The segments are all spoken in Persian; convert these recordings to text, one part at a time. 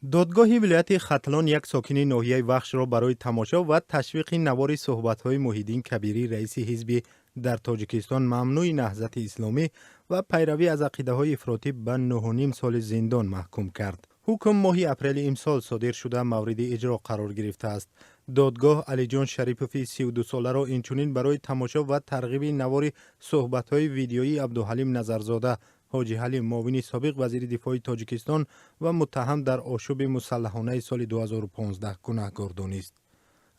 دادگاه ولایت ختلان یک ساکن ناحیه وخش را برای تماشا و تشویق نوار صحبت‌های محیدین کبیری رئیس حزب در تاجیکستان ممنوع نهضت اسلامی و پیروی از عقیده‌های افراطی به 9.5 سال زندان محکوم کرد. حکم ماه اپریل امسال صادر شده مورد اجرا قرار گرفته است. دادگاه علی جان شریپوف 32 ساله را اینچنین برای تماشا و ترغیب نوار صحبت‌های ویدیویی عبدالحلیم نظرزاده حاجی حلیم معاون سابق وزیر دفاع تاجیکستان و متهم در آشوب مسلحانه سال 2015 گناهکار دانست.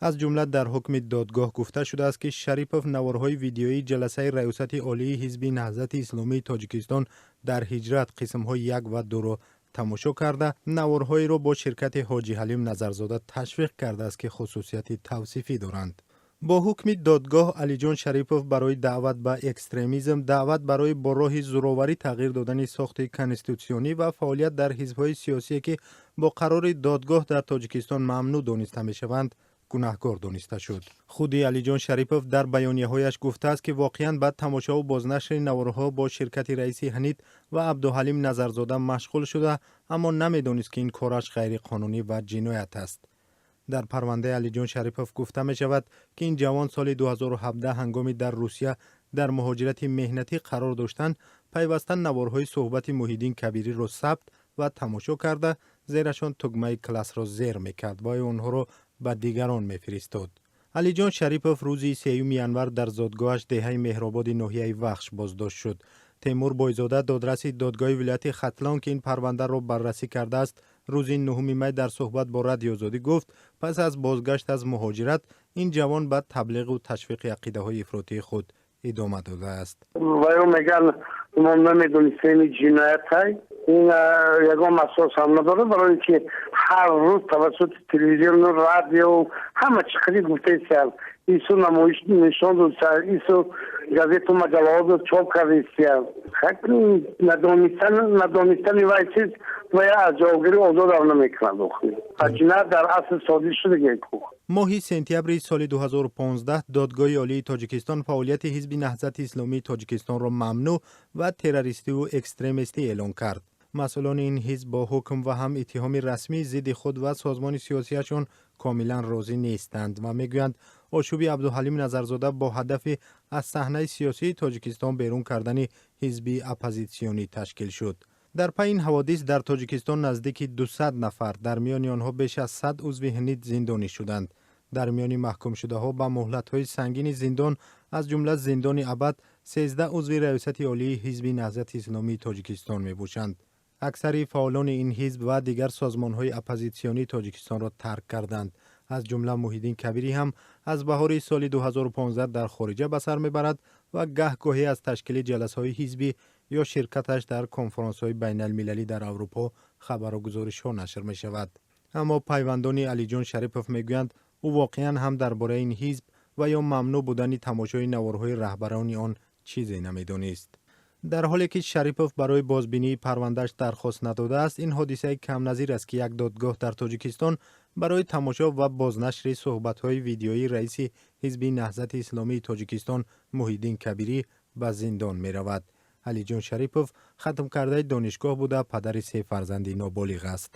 از جمله در حکم دادگاه گفته شده است که شریپوف نوارهای ویدیویی جلسه ریاست عالی حزب نهضت اسلامی تاجیکستان در هجرت قسم‌های 1 و 2 را تماشا کرده، نوارهای را با شرکت حاجی حلیم نظرزاده تشویق کرده است که خصوصیت توصیفی دارند. با حکم دادگاه علی جان شریپوف برای دعوت به اکستریمیسم، دعوت برای با راه زوراوری تغییر دادن ساخت کنستیتوسیونی و فعالیت در حزب‌های سیاسی که با قرار دادگاه در تاجیکستان ممنوع دانسته می‌شوند گناهکار دانسته شد. خود علی جان شریپوف در بیانیه‌هایش گفته است که واقعاً بعد تماشا و بازنشر نوارها با شرکت رئیس حنید و عبدالحلیم نظرزاده مشغول شده، اما نمی‌دانست که این کارش غیر قانونی و جنایت است. در پرونده علی جان شریپوف گفته می شود که این جوان سال 2017 هنگامی در روسیه در مهاجرت مهنتی قرار داشتند، پیوسته نوارهای صحبت محیدین کبیری را ثبت و تماشا کرده، زیرشان تگمه کلاس را زیر میکرد و آنها را به دیگران میفرستاد. علی جان شریپوف روز 3 ینور در زادگاهش دهه مهرآباد ناحیه وخش بازداشت شد. تیمور بایزاده دادرس دادگاه ولایت ختلان که این پرونده را بررسی کرده است، روز 9 می در صحبت با رادیو آزادی گفت پس از بازگشت از مهاجرت این جوان به تبلیغ و تشویق عقیده های افراطی خود ادامه داده است. و میگن ما نمیدونستیم جنایت های این یکم اساس هم نداره، برای اینکه هر روز توسط تلویزیون و رادیو همه چیزی گفته است. ایسو نمایش نشان داد، ایسو گازت و مجلات چاپ کرده است. خیلی ندانستن وای چیز و از جاگیری آزاد نمیکنند. جنایت در اصل صادر شده گیکو. ماه سپتامبر سال 2015 دادگاه عالی تاجیکستان فعالیت حزب نهضت اسلامی تاجیکستان را ممنوع و تروریستی و اکستریمیستی اعلام کرد. مسئولان این حزب با حکم و هم اتهام رسمی ضد خود و سازمان سیاسیشان کاملا راضی نیستند و میگویند آشوب عبدالحلیم نظرزاده با هدف از صحنه سیاسی تاجیکستان بیرون کردن حزب اپوزیسیونی تشکیل شد. در پی این حوادث در تاجیکستان نزدیک 200 نفر در میان آنها بیش از 100 عضو حنید زندانی شدند. در میان محکوم شده ها به مهلت‌های سنگین زندان از جمله زندان ابد 13 عضو ریاست عالی حزب نهضت اسلامی تاجیکستان میباشند. اکثر فعالان این حزب و دیگر سازمان‌های اپوزیسیونی تاجیکستان را ترک کردند. از جمله محیدین کبیری هم از بهار سال 2015 در خارجه به سر میبرد و گهگاهی از تشکیل جلسه‌های حزبی یا شرکتش در کنفرانس‌های بین المللی در اروپا خبر و گزارش‌ها نشر می‌شود. اما پیوندان علی جان شریپوف میگویند او واقعاً هم درباره این حزب و یا ممنوع بودن تماشای نوارهای رهبران آن چیزی نمی‌دانست. در حالی که شریپوف برای بازبینی پروندهش درخواست نداده است، این حادثه کم نظیر است که یک دادگاه در تاجیکستان برای تماشا و بازنشر صحبت‌های ویدیویی رئیس حزب نهضت اسلامی تاجیکستان محیدین کبیری به زندان می‌رود. علی جان شریپوف ختم کرده دانشگاه بوده، پدر 3 فرزند نابالغ است.